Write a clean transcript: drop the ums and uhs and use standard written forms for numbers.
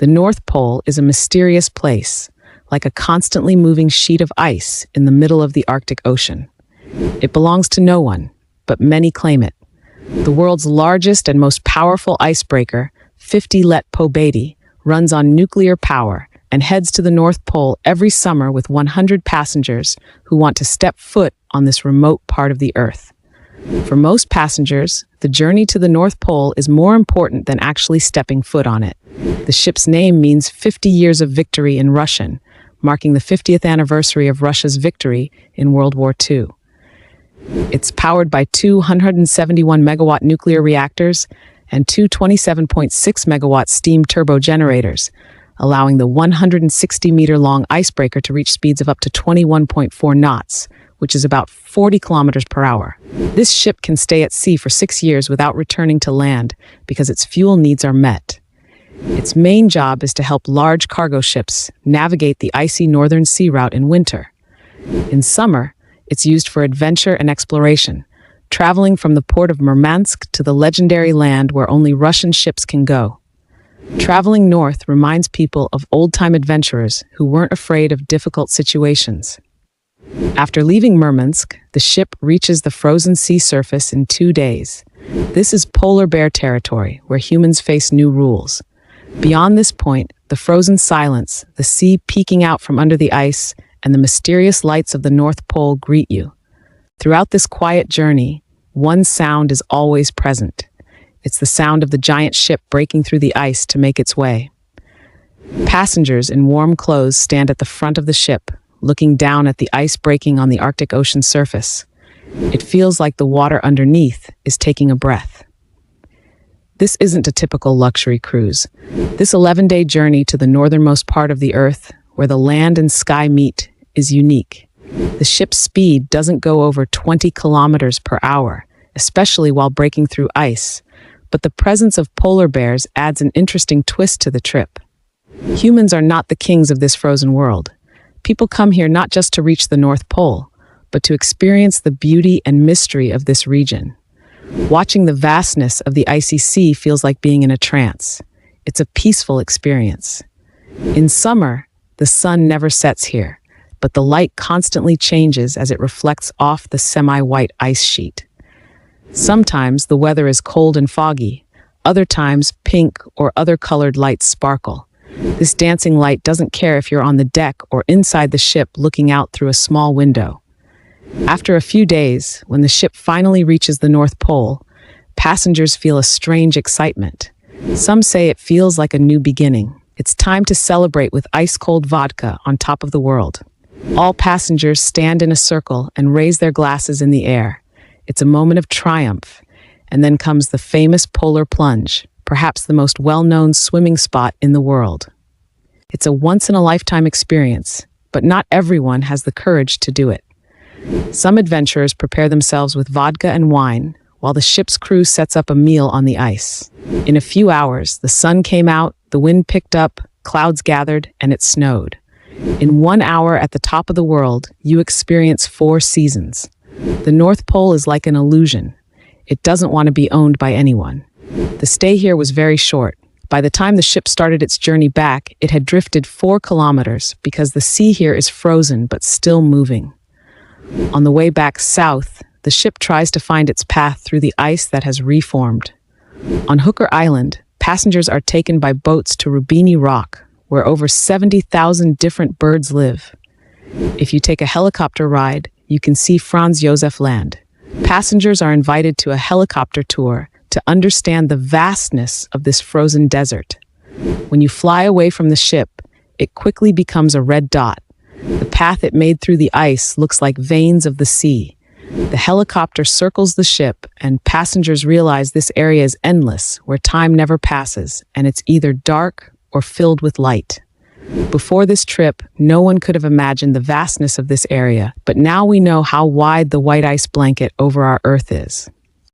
The North Pole is a mysterious place, like a constantly moving sheet of ice in the middle of the Arctic Ocean. It belongs to no one, but many claim it. The world's largest and most powerful icebreaker, 50 Let Pobedy, runs on nuclear power and heads to the North Pole every summer with 100 passengers who want to step foot on this remote part of the Earth. For most passengers, the journey to the North Pole is more important than actually stepping foot on it. The ship's name means 50 years of victory in Russian, marking the 50th anniversary of Russia's victory in World War II. It's powered by two 171-megawatt nuclear reactors and two 27.6-megawatt steam turbo generators, allowing the 160-meter-long icebreaker to reach speeds of up to 21.4 knots, which is about 40 kilometers per hour. This ship can stay at sea for 6 years without returning to land because its fuel needs are met. Its main job is to help large cargo ships navigate the icy northern sea route in winter. In summer, it's used for adventure and exploration, traveling from the port of Murmansk to the legendary land where only Russian ships can go. Traveling north reminds people of old-time adventurers who weren't afraid of difficult situations. After leaving Murmansk, the ship reaches the frozen sea surface in 2 days. This is polar bear territory, where humans face new rules. Beyond this point, the frozen silence, the sea peeking out from under the ice, and the mysterious lights of the North Pole greet you. Throughout this quiet journey, one sound is always present. It's the sound of the giant ship breaking through the ice to make its way. Passengers in warm clothes stand at the front of the ship, looking down at the ice breaking on the Arctic Ocean surface. It feels like the water underneath is taking a breath. This isn't a typical luxury cruise. This 11-day journey to the northernmost part of the Earth, where the land and sky meet, is unique. The ship's speed doesn't go over 20 kilometers per hour, especially while breaking through ice, but the presence of polar bears adds an interesting twist to the trip. Humans are not the kings of this frozen world. People come here not just to reach the North Pole, but to experience the beauty and mystery of this region. Watching the vastness of the icy sea feels like being in a trance. It's a peaceful experience. In summer, the sun never sets here, but the light constantly changes as it reflects off the semi-white ice sheet. Sometimes the weather is cold and foggy, other times pink or other colored lights sparkle. This dancing light doesn't care if you're on the deck or inside the ship looking out through a small window. After a few days, when the ship finally reaches the North Pole, passengers feel a strange excitement. Some say it feels like a new beginning. It's time to celebrate with ice-cold vodka on top of the world. All passengers stand in a circle and raise their glasses in the air. It's a moment of triumph. And then comes the famous polar plunge, perhaps the most well-known swimming spot in the world. It's a once-in-a-lifetime experience, but not everyone has the courage to do it. Some adventurers prepare themselves with vodka and wine, while the ship's crew sets up a meal on the ice. In a few hours, the sun came out, the wind picked up, clouds gathered, and it snowed. In 1 hour at the top of the world, you experience 4 seasons. The North Pole is like an illusion. It doesn't want to be owned by anyone. The stay here was very short. By the time the ship started its journey back, it had drifted 4 kilometers because the sea here is frozen but still moving. On the way back south, the ship tries to find its path through the ice that has reformed. On Hooker Island, passengers are taken by boats to Rubini Rock, where over 70,000 different birds live. If you take a helicopter ride, you can see Franz Josef Land. Passengers are invited to a helicopter tour to understand the vastness of this frozen desert. When you fly away from the ship, it quickly becomes a red dot. The path it made through the ice looks like veins of the sea. The helicopter circles the ship, and passengers realize this area is endless, where time never passes, and it's either dark or filled with light. Before this trip, no one could have imagined the vastness of this area, but now we know how wide the white ice blanket over our Earth is.